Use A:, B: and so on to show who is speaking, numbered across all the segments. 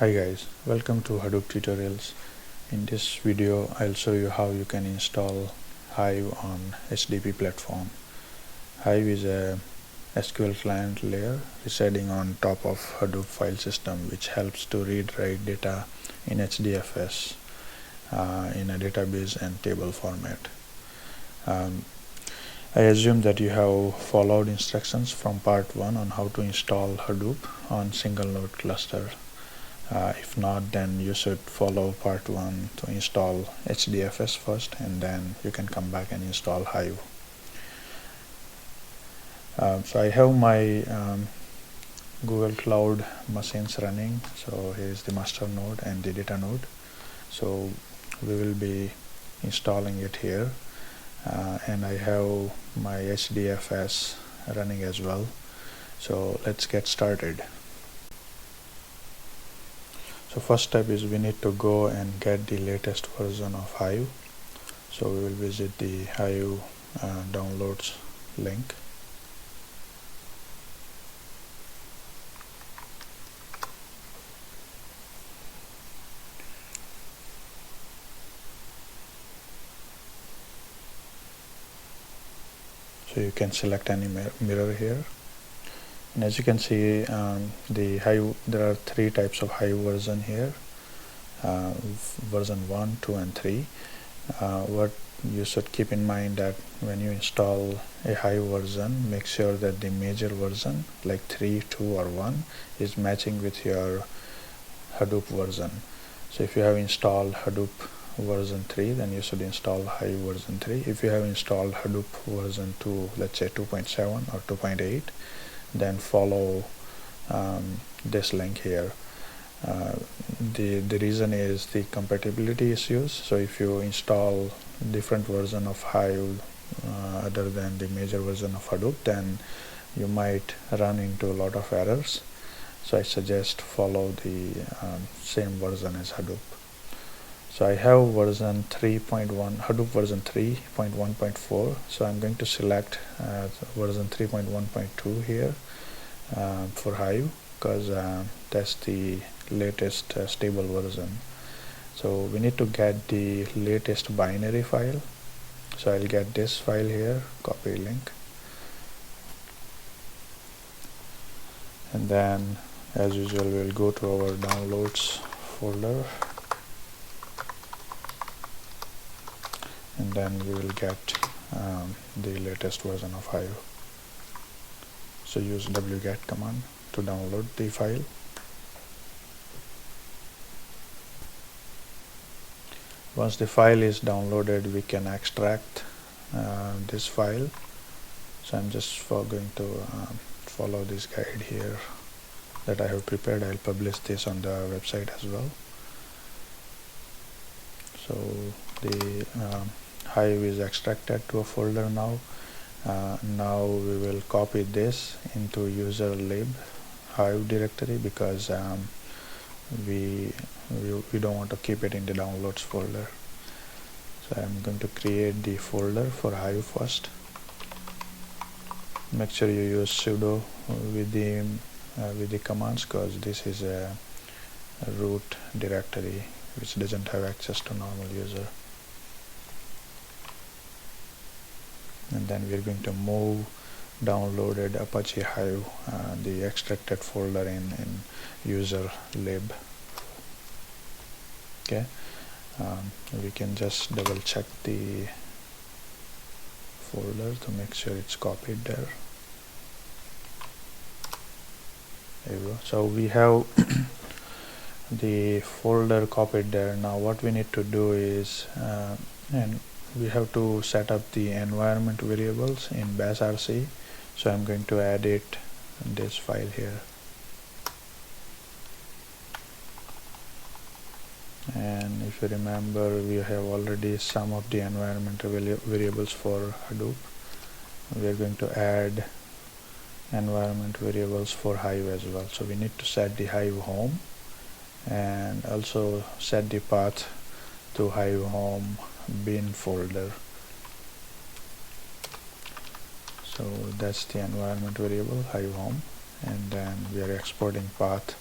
A: Hi guys, welcome to Hadoop tutorials. In this video I'll show you how you can install Hive on HDP platform. Hive is a SQL client layer residing on top of Hadoop file system, which helps to read-write data in HDFS in a database and table format. I assume that you have followed instructions from part 1 on how to install Hadoop on single node cluster. If not, then you should follow part 1 to install HDFS first, and then you can come back and install Hive. So I have my Google Cloud machines running. So here is the master node and the data node. So we will be installing it here, and I have my HDFS running as well. So let's get started. So first step is we need to go and get the latest version of Hive. So we will visit the Hive downloads link. So you can select any mirror here. And as you can see, the Hive, there are 3 types of Hive version here, version 1, 2 and 3. What you should keep in mind that when you install a Hive version, make sure that the major version like 3, 2 or 1 is matching with your Hadoop version. So if you have installed Hadoop version 3, then you should install Hive version 3. If you have installed Hadoop version 2, let's say 2.7 or 2.8, then follow this link here. The reason is the compatibility issues. So if you install different version of Hive other than the major version of Hadoop, then you might run into a lot of errors. So I suggest follow the same version as Hadoop. So I have version 3.1, Hadoop version 3.1.4. So I'm going to select version 3.1.2 here for Hive, because that's the latest stable version. So we need to get the latest binary file. So I'll get this file here, copy link, and then as usual we'll go to our downloads folder, and then we will get the latest version of Hive. So use wget command to download the file. Once the file is downloaded, we can extract this file. So I'm just going to follow this guide here that I have prepared. I'll publish this on the website as well. So the Hive is extracted to a folder now. Now we will copy this into user lib Hive directory, because we don't want to keep it in the downloads folder. So I'm going to create the folder for Hive first. Make sure you use sudo with the commands, because this is a root directory which doesn't have access to normal user. And then we're going to move downloaded Apache Hive, the extracted folder in user lib. Okay, we can just double check the folder to make sure it's copied there. There you go. So we have the folder copied there. Now what we need to do is and we have to set up the environment variables in bash rc. So I'm going to add it in this file here, and if you remember, we have already some of the environment variables for Hadoop. We are going to add environment variables for Hive as well. So we need to set the Hive home and also set the path to Hive home bin folder. So that's the environment variable Hive home, and then we are exporting path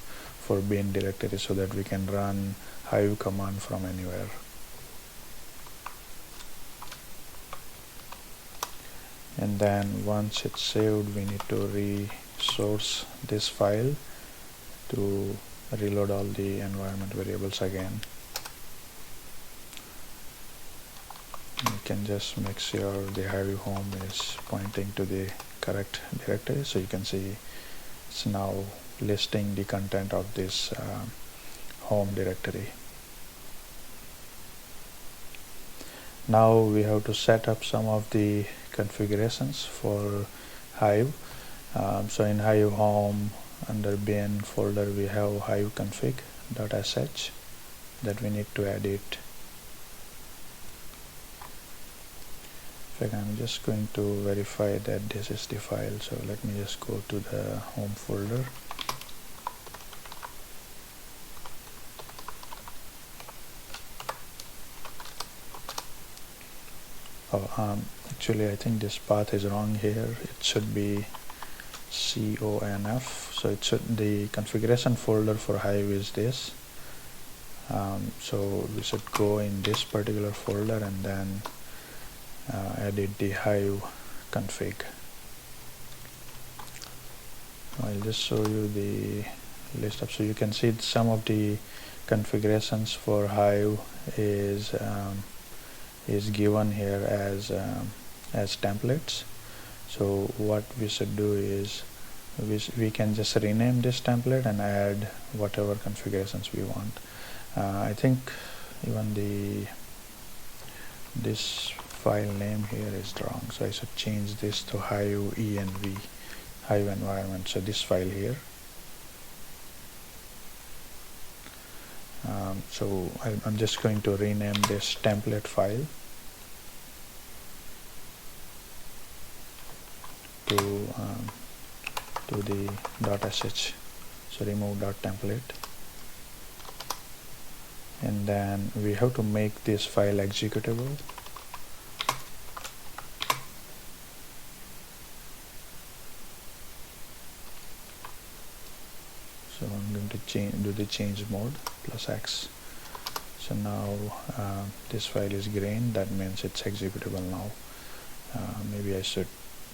A: for bin directory so that we can run Hive command from anywhere. And then once it's saved, we need to resource this file to reload all the environment variables again. You can just make sure the Hive home is pointing to the correct directory, so you can see it's now listing the content of this home directory. Now we have to set up some of the configurations for Hive. So in Hive home, under bin folder, we have hive config.sh that we need to edit. In fact, I'm just going to verify that this is the file, so let me just go to the home folder. Actually I think this path is wrong here. It should be conf, so it should, the configuration folder for Hive is this. So we should go in this particular folder and then edit the Hive config. I'll just show you the list up, so you can see some of the configurations for Hive is given here as templates. So what we should do is we can just rename this template and add whatever configurations we want. I think even this file name here is wrong, so I should change this to Hive env, Hive environment. So this file here. So I'm just going to rename this template file to the .sh, so remove .template, and then we have to make this file executable. So I'm going to do the change mode +X. So now this file is green, that means it's executable now. Maybe I should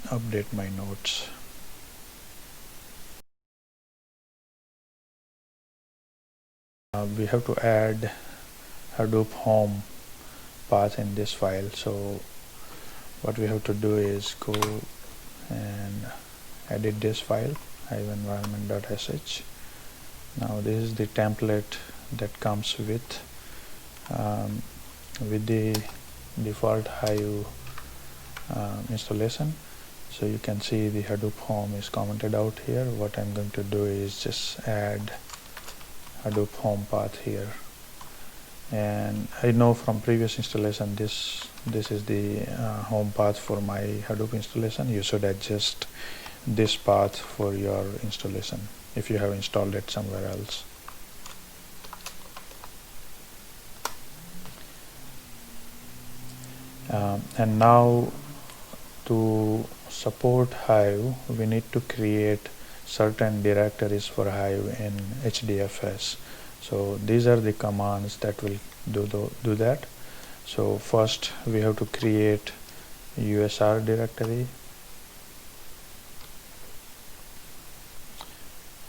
A: update my notes. We have to add Hadoop home path in this file. So what we have to do is go and edit this file, hive environment.sh. Now this is the template that comes with the default Hive installation. So you can see the Hadoop home is commented out here. What I'm going to do is just add Hadoop home path here, and I know from previous installation this is the home path for my Hadoop installation. You should adjust this path for your installation if you have installed it somewhere else. And now to support Hive, we need to create certain directories for Hive in HDFS. So these are the commands that will do that. So first we have to create USR directory,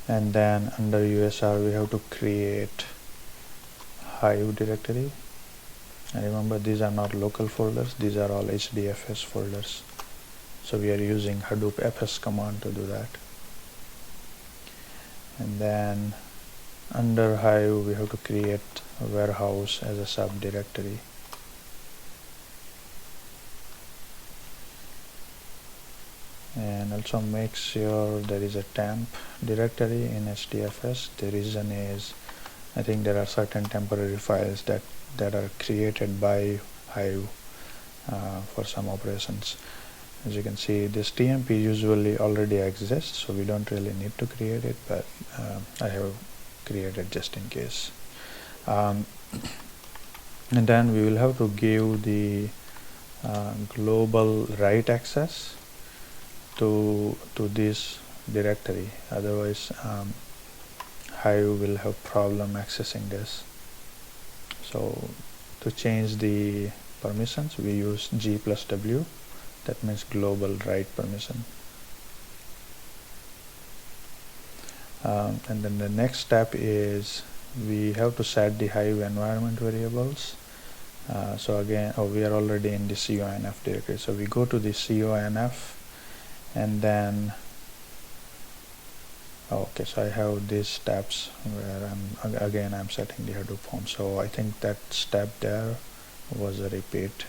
A: and then under USR we have to create Hive directory. And remember, these are not local folders, these are all HDFS folders. So we are using Hadoop fs command to do that. And then under Hive we have to create a warehouse as a subdirectory. And also make sure there is a temp directory in HDFS. The reason is I think there are certain temporary files that are created by Hive for some operations. As you can see, this TMP usually already exists, so we don't really need to create it, but I have created just in case. And then we will have to give the global write access to this directory. Otherwise Hive will have problem accessing this. So to change the permissions, we use G plus W, that means global write permission. And then the next step is we have to set the Hive environment variables. So again, we are already in the conf directory. So we go to the conf, and then okay, so I have these steps where I'm setting the Hadoop home. So I think that step there was a repeat.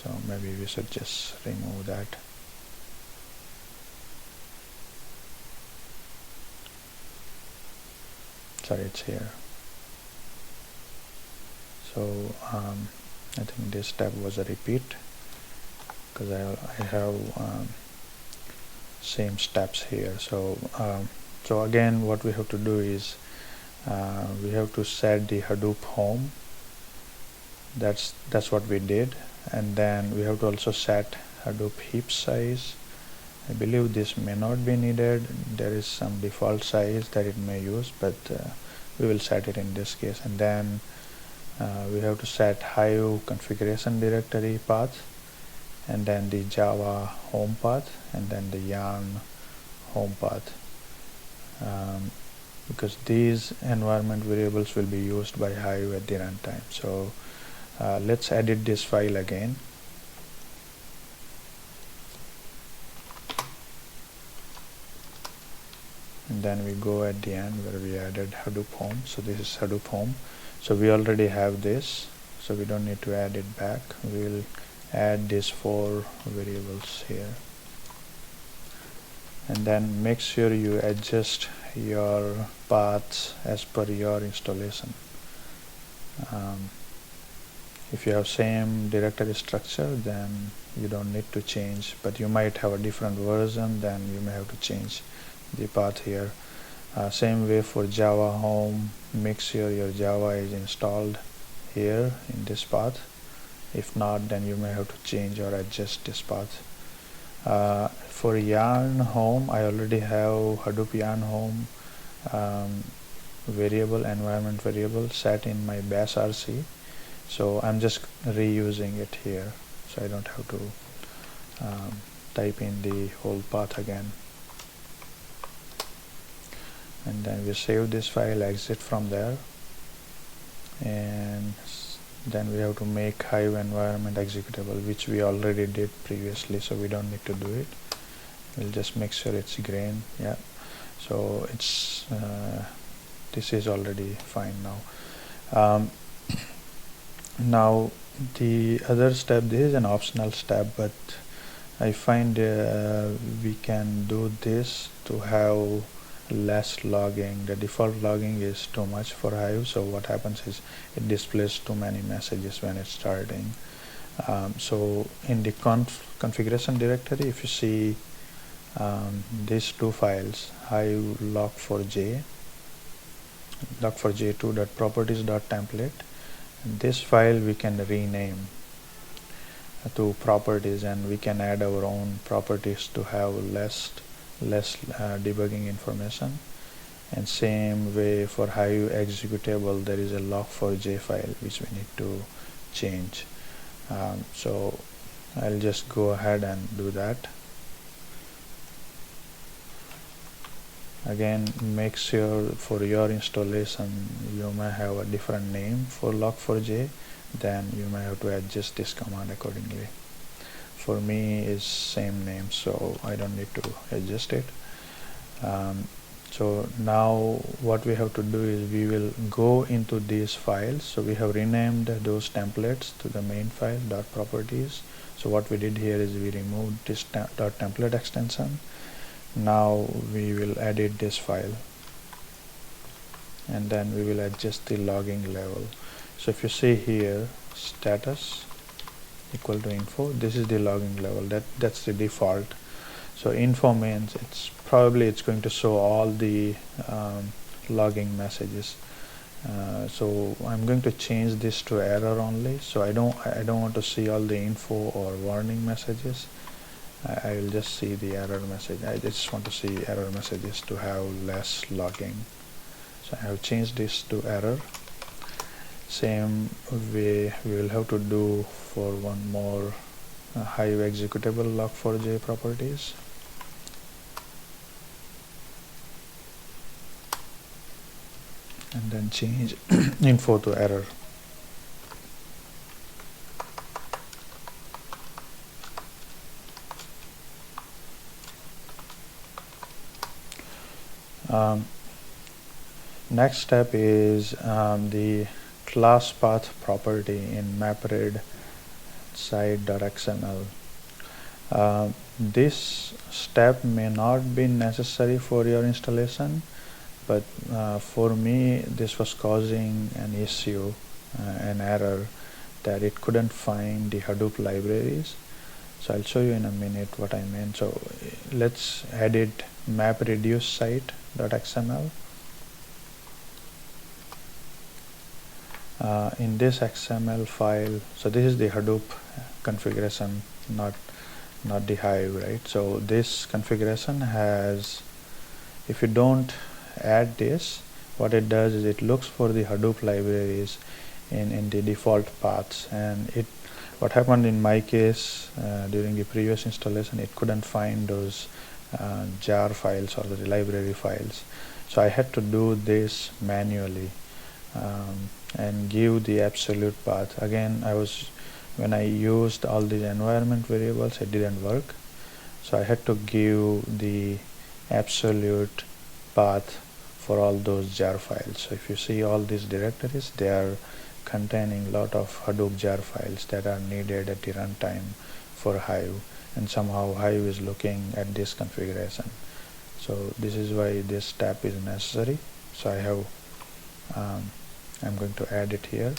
A: So maybe we should just remove that. Sorry, it's here. So I think this step was a repeat because I have same steps here. So so again, what we have to do is we have to set the Hadoop home. That's what we did, and then we have to also set Hadoop heap size. I believe this may not be needed. There is some default size that it may use, but we will set it in this case. And then we have to set Hive configuration directory path, and then the Java home path, and then the yarn home path, because these environment variables will be used by Hive at the runtime. So let's edit this file again. And then we go at the end where we added Hadoop home. So this is Hadoop home. So we already have this, so we don't need to add it back. We'll add these 4 variables here, and then make sure you adjust your paths as per your installation. If you have same directory structure, then you don't need to change, but you might have a different version, then you may have to change the path here. Same way for Java home, make sure your Java is installed here in this path. If not, then you may have to change or adjust this path. For yarn home, I already have Hadoop yarn home variable, environment variable set in my bash RC. So I'm just reusing it here, so I don't have to type in the whole path again. And then we save this file, exit from there, and then we have to make Hive environment executable, which we already did previously, so we don't need to do it. We'll just make sure it's green. Yeah, so it's this is already fine now. Now the other step, this is an optional step, but I find we can do this to have less logging. The default logging is too much for Hive, so what happens is it displays too many messages when it's starting. So in the configuration directory, if you see these 2 files, Hive log4j, log4j2.properties.template, this file we can rename to properties, and we can add our own properties to have less debugging information. And same way for Hive executable, there is a log4j file which we need to change. So I'll just go ahead and do that. Again, make sure for your installation you may have a different name for log4j, then you may have to adjust this command accordingly. For me is same name, so I don't need to adjust it. So now what we have to do is we will go into these files. So we have renamed those templates to the main file .properties. So what we did here is we removed this .template extension. Now we will edit this file, and then we will adjust the logging level. So if you see here, status equal to info, this is the logging level, that's the default. So info means it's going to show all the logging messages. So I'm going to change this to error only, so I don't want to see all the info or warning messages. I will just see the error message. I just want to see error messages to have less logging. So I have changed this to error. Same way we will have to do for one more Hive executable log4j properties. And then change info to error. Next step is the class path property in MapReduce site.xml. This step may not be necessary for your installation, but for me this was causing an issue, an error, that it couldn't find the Hadoop libraries. So I'll show you in a minute what I mean. So let's edit MapReduce site.xml. In this XML file, so this is the Hadoop configuration, not the Hive, right? So this configuration has, if you don't add this, what it does is it looks for the Hadoop libraries in the default paths, and what happened in my case during the previous installation, it couldn't find those jar files or the library files. So I had to do this manually and give the absolute path. Again, when I used all these environment variables, it didn't work. So I had to give the absolute path for all those jar files. So if you see all these directories, they are containing a lot of Hadoop jar files that are needed at the runtime for Hive, and somehow Hive is looking at this configuration. So this is why this step is necessary. So I have I'm going to add it here,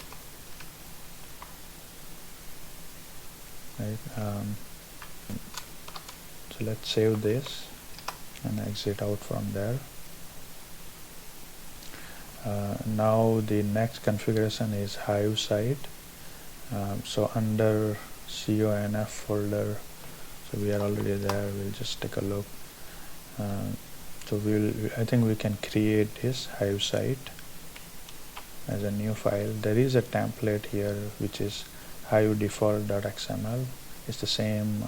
A: right? So let's save this and exit out from there. Now the next configuration is Hive site. So under conf folder, so we are already there. We'll just take a look. So I think we can create this Hive site as a new file. There is a template here which is hive default.xml. It's the same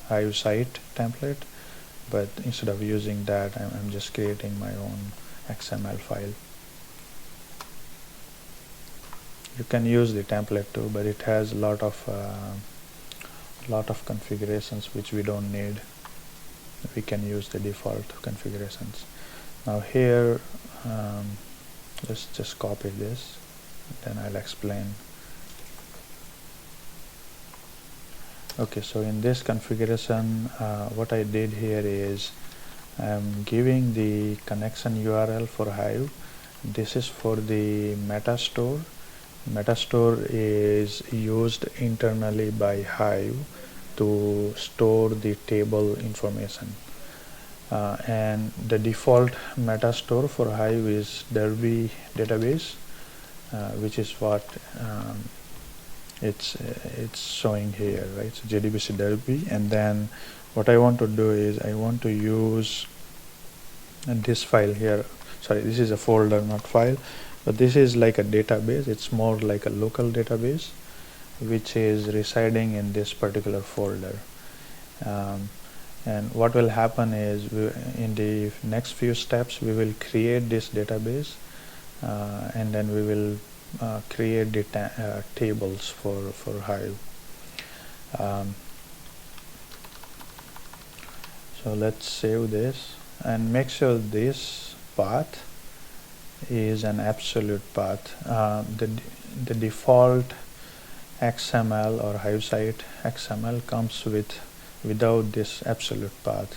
A: Hive site template, but instead of using that, I'm just creating my own XML file. You can use the template too, but it has a lot of configurations which we don't need. We can use the default configurations. Now here, let's just copy this, then I'll explain. Okay, so in this configuration, what I did here is I'm giving the connection URL for Hive. This is for the Metastore. Metastore is used internally by Hive to store the table information. And the default Metastore for Hive is Derby database, which is what it's showing here, right? So JDBC Derby, and then what I want to do is I want to use this file here. Sorry, this is a folder, not file, but this is like a database. It's more like a local database which is residing in this particular folder. And what will happen is in the next few steps we will create this database, and then we will create the tables for Hive. So let's save this and make sure this path is an absolute path. The default XML or Hive site XML comes without this absolute path,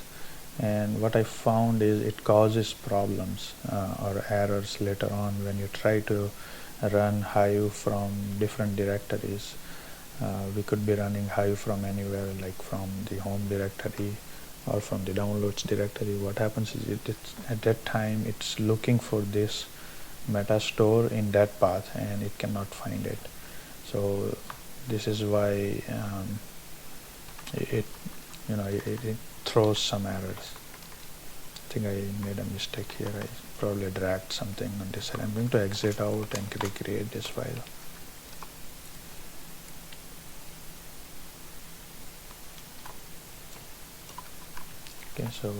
A: and what I found is it causes problems or errors later on when you try to run Hive from different directories. We could be running Hive from anywhere, like from the home directory or from the downloads directory. What happens is at that time it's looking for this Metastore in that path and it cannot find it. So this is why it throws some errors. think I made a mistake here. I probably dragged something on this side. I'm going to exit out and recreate this file. Okay, so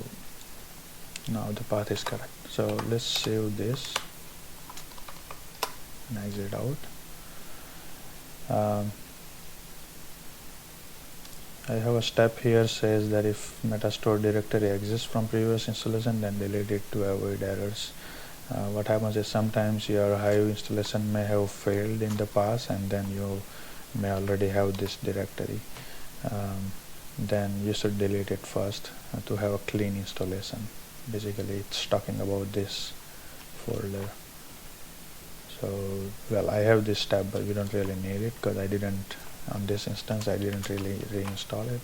A: now the path is correct. So let's save this and exit out. I have a step here says that if metastore directory exists from previous installation, then delete it to avoid errors. What happens is sometimes your Hive installation may have failed in the past, and then you may already have this directory. Then you should delete it first to have a clean installation. Basically, it's talking about this folder. So, well, I have this tab, but we don't really need it because I didn't, on this instance, I didn't really reinstall it.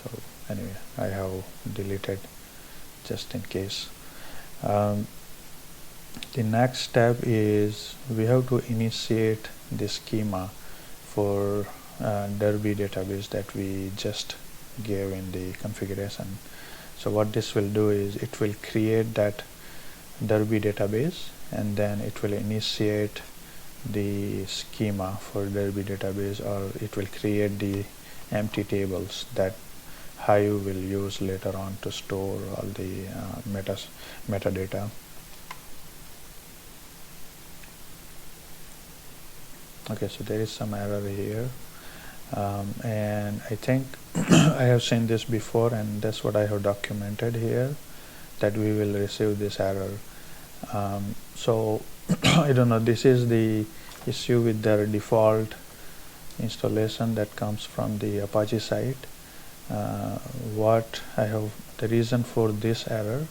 A: So anyway, I have deleted just in case. The next step is we have to initiate the schema for Derby database that we just gave in the configuration. So what this will do is it will create that Derby database, and then it will initiate the schema for Derby database, or it will create the empty tables that Hive will use later on to store all the metadata. Okay, so there is some error here, and I think I have seen this before, and that's what I have documented here, that we will receive this error. So I don't know, this is the issue with their default installation that comes from the Apache site. The reason for this error,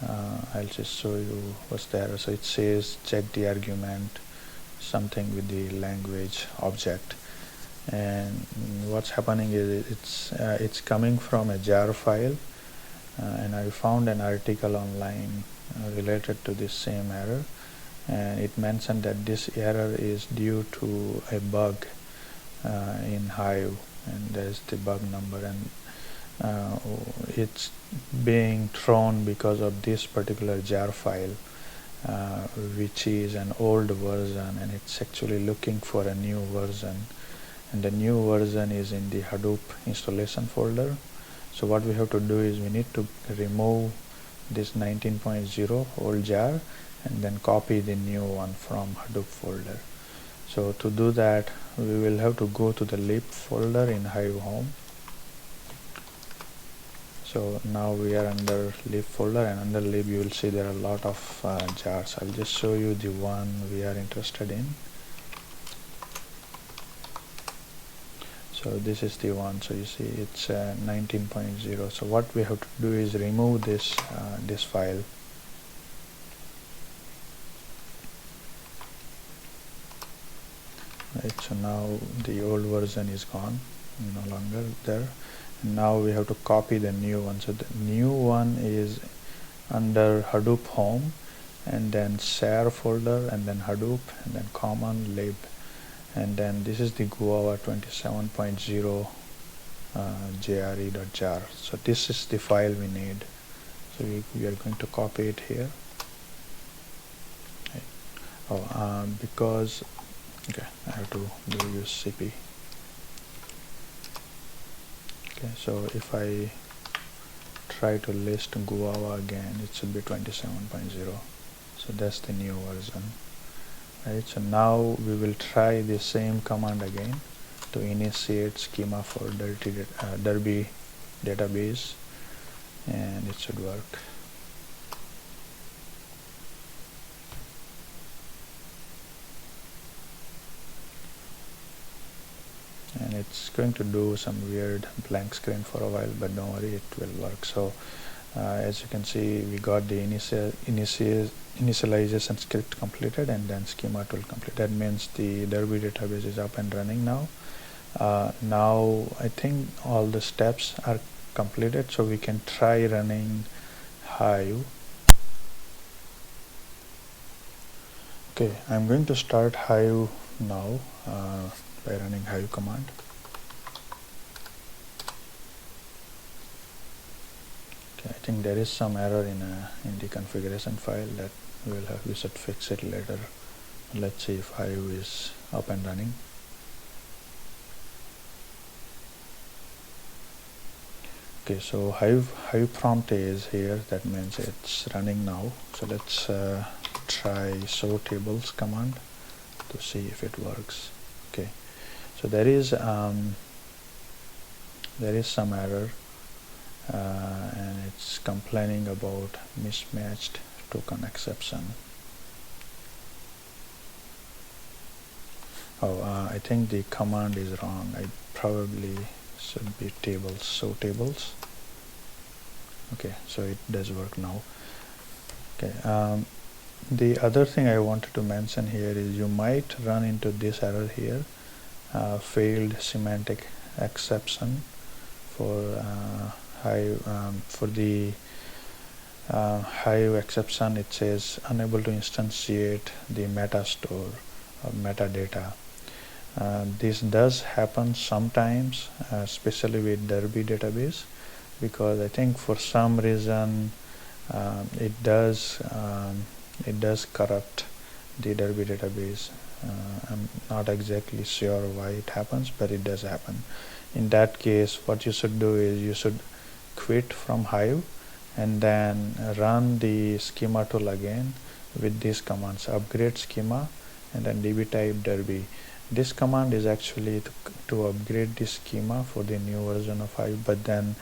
A: I'll just show you what's the error. So it says check the argument, something with the language object, and what's happening is it's coming from a jar file, and I found an article online related to this same error, and it mentioned that this error is due to a bug in Hive, and there's the bug number, and it's being thrown because of this particular jar file, which is an old version, and it's actually looking for a new version, and the new version is in the Hadoop installation folder. So what we have to do is we need to remove this 19.0 old jar and then copy the new one from Hadoop folder. So to do that, we will have to go to the lib folder in Hive home. So now we are under lib folder, and under lib you will see there are a lot of jars. I'll just show you the one we are interested in. So this is the one. So you see it's 19.0. So what we have to do is remove this this file. Right, so now the old version is gone, no longer there. And now we have to copy the new one. So the new one is under Hadoop home, and then share folder, and then Hadoop, and then common lib, and then this is the Guava 27.0 jre.jar. So this is the file we need. So we are going to copy it here. Okay. Because okay, I have to use CP. Okay, so if I try to list Guava again, it should be 27.0. So that's the new version. Right, so now we will try the same command again to initiate schema for Derby database, and it should work. And it's going to do some weird blank screen for a while, but don't worry, it will work. So as you can see, we got the initialization script completed, and then schema tool complete. That means the Derby database is up and running now. Now I think all the steps are completed, so we can try running Hive. Okay, I'm going to start Hive now by running Hive command. I think there is some error in the configuration file that we should fix it later. Let's see if Hive is up and running. Okay, so Hive prompt is here. That means it's running now. So let's try show tables command to see if it works. Okay, so there is some error, and it's complaining about mismatched token exception. I think the command is wrong. I probably should be tables, show tables. Okay, so it does work now. Okay, the other thing I wanted to mention here is you might run into this error here, failed semantic exception for Hive. For the Hive exception, it says unable to instantiate the meta store or metadata. This does happen sometimes, especially with Derby database, because I think for some reason it does corrupt the Derby database. I'm not exactly sure why it happens, but it does happen. In that case, what you should do is you should quit from Hive and then run the schema tool again with these commands: upgrade schema and then db type Derby. This command is actually to upgrade the schema for the new version of Hive, but then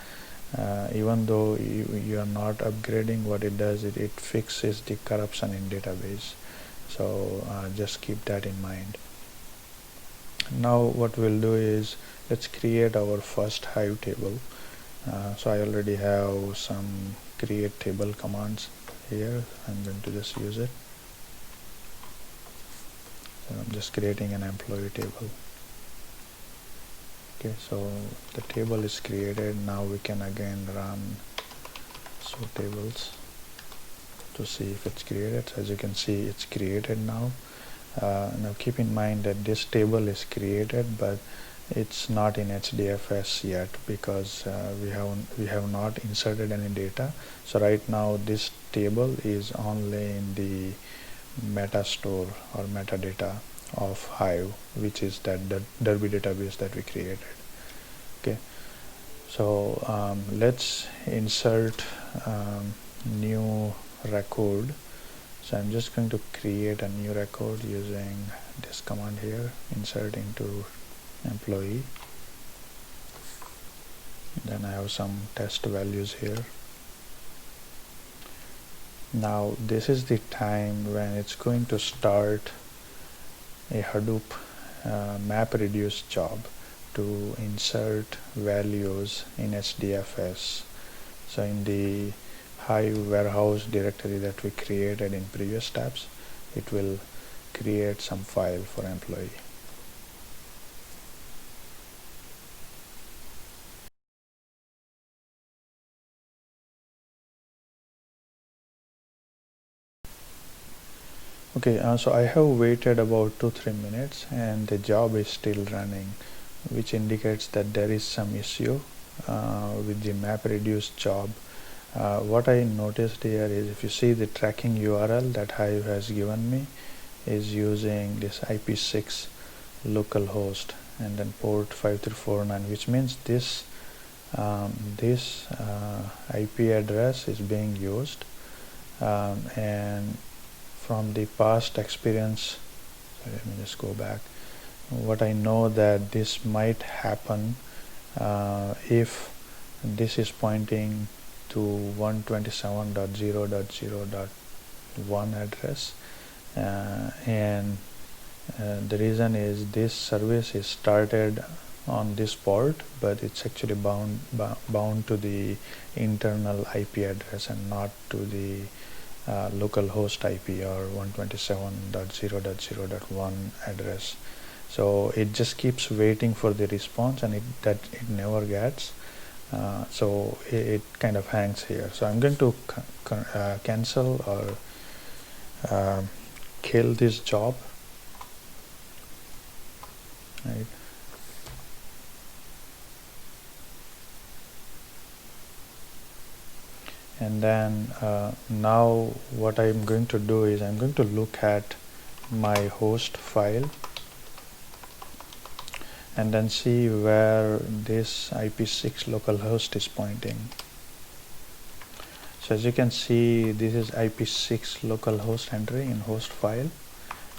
A: even though you are not upgrading, what it does is it fixes the corruption in database. So just keep that in mind. Now what we'll do is let's create our first Hive table. So I already have some create table commands here. I'm going to just use it. So I'm just creating an employee table. Okay, so the table is created. Now we can again run show tables to see if it's created. As you can see, it's created now. Now keep in mind that this table is created, but it's not in HDFS yet because we have not inserted any data. So right now this table is only in the meta store or metadata of Hive, which is that Derby database that we created. Okay, so let's insert new record. So I'm just going to create a new record using this command here, insert into employee. Then I have some test values here. Now this is the time when it's going to start a Hadoop MapReduce job to insert values in HDFS. So in the Hive warehouse directory that we created in previous steps, it will create some file for employee. Okay, so I have waited about 2-3 minutes and the job is still running, which indicates that there is some issue with the MapReduce job. What I noticed here is, if you see the tracking URL that Hive has given me is using this IP6 localhost and then port 5349, which means this IP address is being used, and from the past experience, so let me just go back. What I know that this might happen if this is pointing to 127.0.0.1 address, and the reason is this service is started on this port, but it's actually bound to the internal IP address and not to the localhost IP or 127.0.0.1 address. So it just keeps waiting for the response, and it never gets. So it kind of hangs here. So I'm going to cancel or kill this job. Right. And then now what I'm going to do is I'm going to look at my host file and then see where this IP6 localhost is pointing. So as you can see, this is IP6 localhost entry in host file.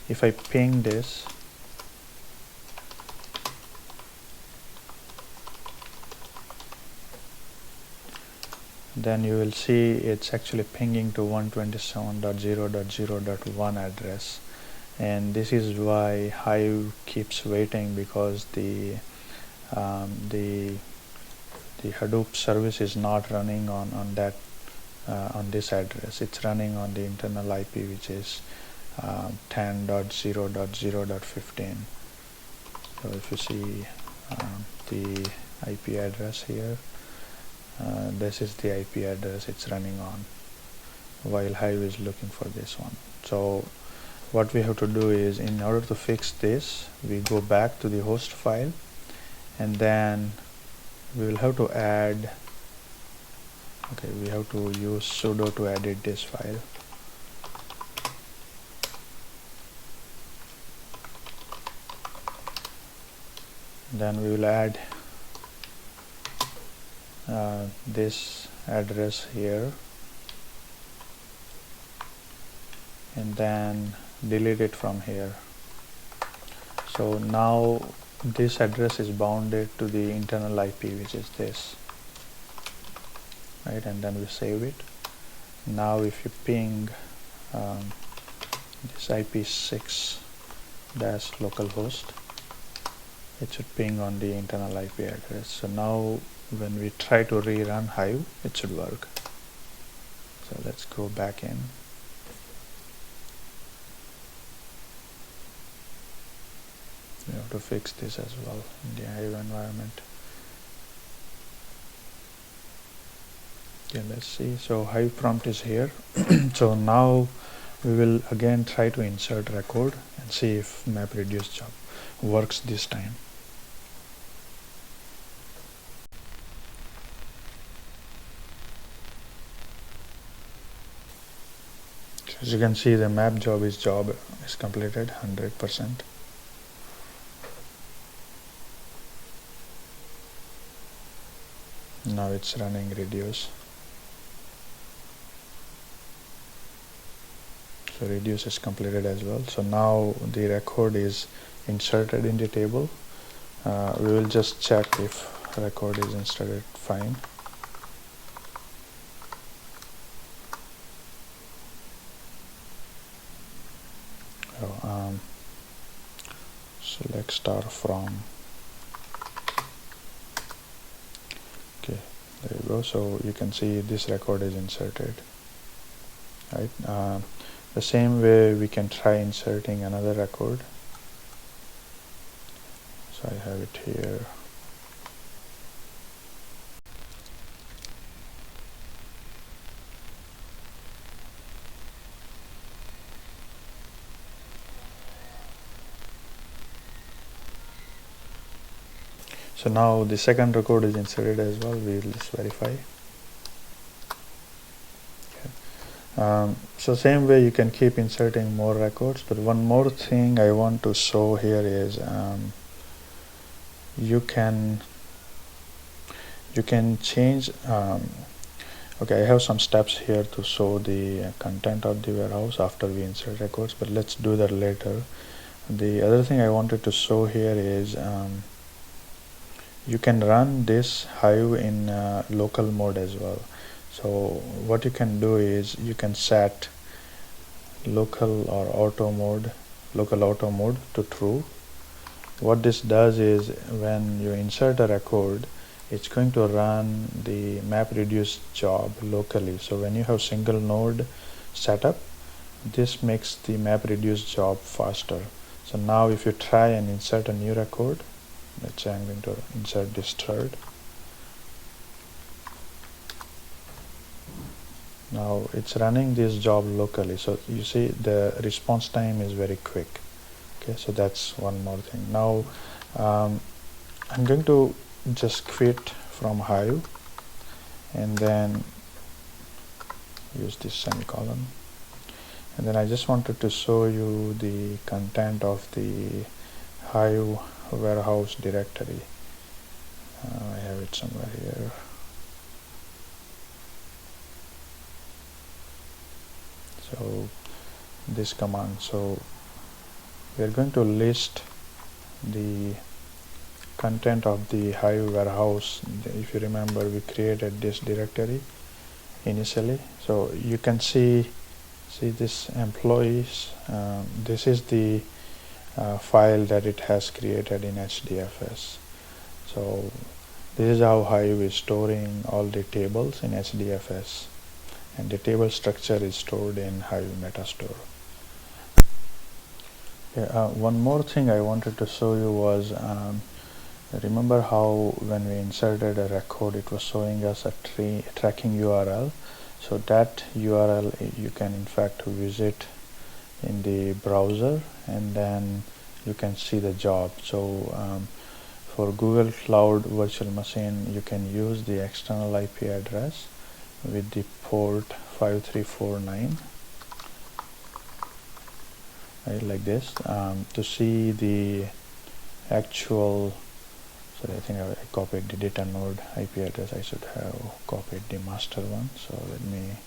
A: If I ping this, then you will see it's actually pinging to 127.0.0.1 address, and this is why Hive keeps waiting, because the Hadoop service is not running on that on this address. It's running on the internal IP, which is 10.0.0.15. So if you see the IP address here, this is the IP address it's running on, while Hive is looking for this one. So what we have to do is, in order to fix this, we go back to the host file, and then we will have to add, we have to use sudo to edit this file. Then we will add this address here, and then delete it from here. So now this address is bounded to the internal IP, which is this, right? And then we save it. Now if you ping this IP6 dash localhost, it should ping on the internal IP address. So now when we try to rerun Hive, it should work. So let's go back in. We have to fix this as well in the Hive environment. Okay, let's see. So Hive prompt is here. So now we will again try to insert record and see if MapReduce job works this time. As you can see, the map job is completed 100%. Now it's running reduce. So reduce is completed as well. So now the record is inserted in the table. We will just check if record is inserted fine. Select star from. Okay, there you go. So you can see this record is inserted, right? The same way we can try inserting another record. So I have it here. So now the second record is inserted as well. We will just verify. Okay. So same way you can keep inserting more records, but one more thing I want to show here is you can change. Okay, I have some steps here to show the content of the warehouse after we insert records, but let's do that later. The other thing I wanted to show here is you can run this Hive in local mode as well. So what you can do is you can set local auto mode to true. What this does is, when you insert a record, it's going to run the MapReduce job locally. So when you have single node setup, this makes the MapReduce job faster. So now if you try and insert a new record, let's say I'm going to insert this third. Now it's running this job locally. So you see the response time is very quick. Okay, so that's one more thing. Now I'm going to just quit from Hive, and then use this semicolon. And then I just wanted to show you the content of the Hive warehouse directory. I have it somewhere here. So this command, so we are going to list the content of the Hive warehouse. If you remember, we created this directory initially, so you can see this employees. This is the file that it has created in HDFS. So this is how Hive is storing all the tables in HDFS, and the table structure is stored in Hive Metastore. One more thing I wanted to show you was, remember how when we inserted a record, it was showing us a tracking URL. So that URL you can in fact visit in the browser, and then you can see the job. So for Google Cloud Virtual Machine, you can use the external IP address with the port 5349, right, like this, to see the actual. So I think I copied the data node IP address. I should have copied the master one. So let me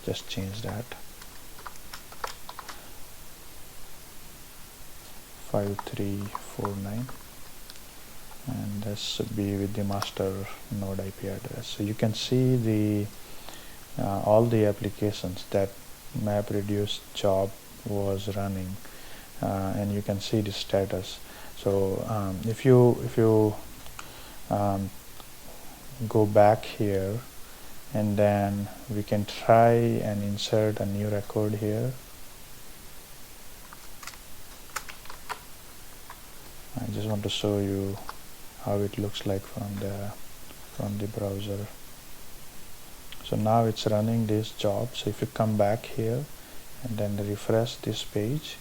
A: just change that. 5349, and this should be with the master node IP address. So you can see the all the applications that MapReduce job was running, and you can see the status. So if you go back here, and then we can try and insert a new record here. I just want to show you how it looks like from the browser. So now it's running this job. So if you come back here and then refresh this page,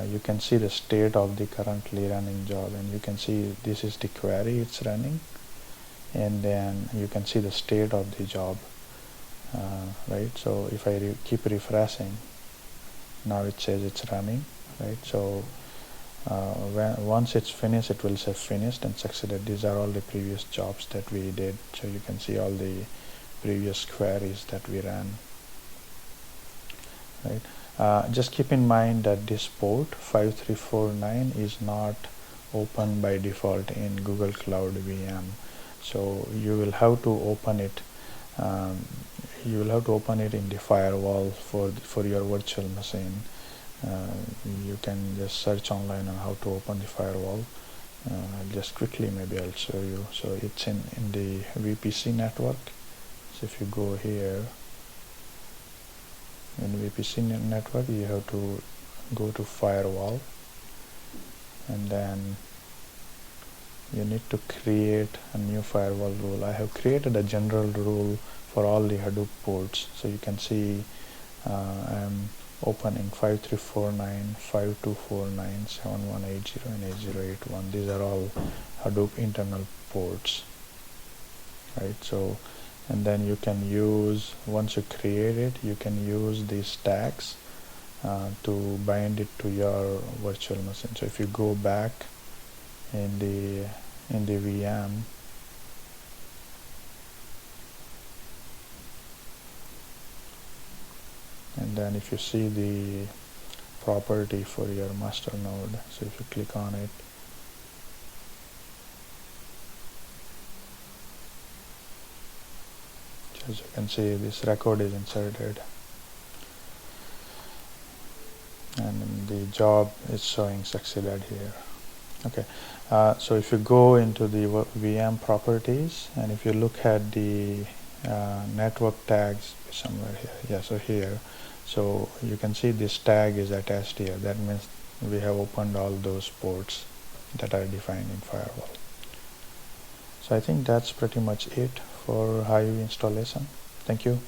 A: you can see the state of the currently running job, and you can see this is the query it's running, and then you can see the state of the job, right? So if I keep refreshing, now it says it's running, right? So once it's finished, it will say finished and succeeded. These are all the previous jobs that we did, so you can see all the previous queries that we ran, right? Just keep in mind that this port 5349 is not open by default in Google Cloud VM. So you will have to open it. You will have to open it in the firewall for your virtual machine. You can just search online on how to open the firewall. Just quickly, maybe I'll show you. So it's in the VPC network. So if you go here, in VPC network, you have to go to firewall, and then you need to create a new firewall rule. I have created a general rule for all the Hadoop ports. So you can see I'm opening 5349, 5249, 7180, and 8081. These are all Hadoop internal ports, right? So, and then you can use, once you create it, you can use these tags to bind it to your virtual machine. So if you go back in the VM, and then if you see the property for your master node, so if you click on it, as you can see, this record is inserted, and the job is showing succeeded here. Okay, so if you go into the VM properties, and if you look at the network tags somewhere here, yeah, so here, so you can see this tag is attached here. That means we have opened all those ports that are defined in firewall. So I think that's pretty much it for Hive installation. Thank you.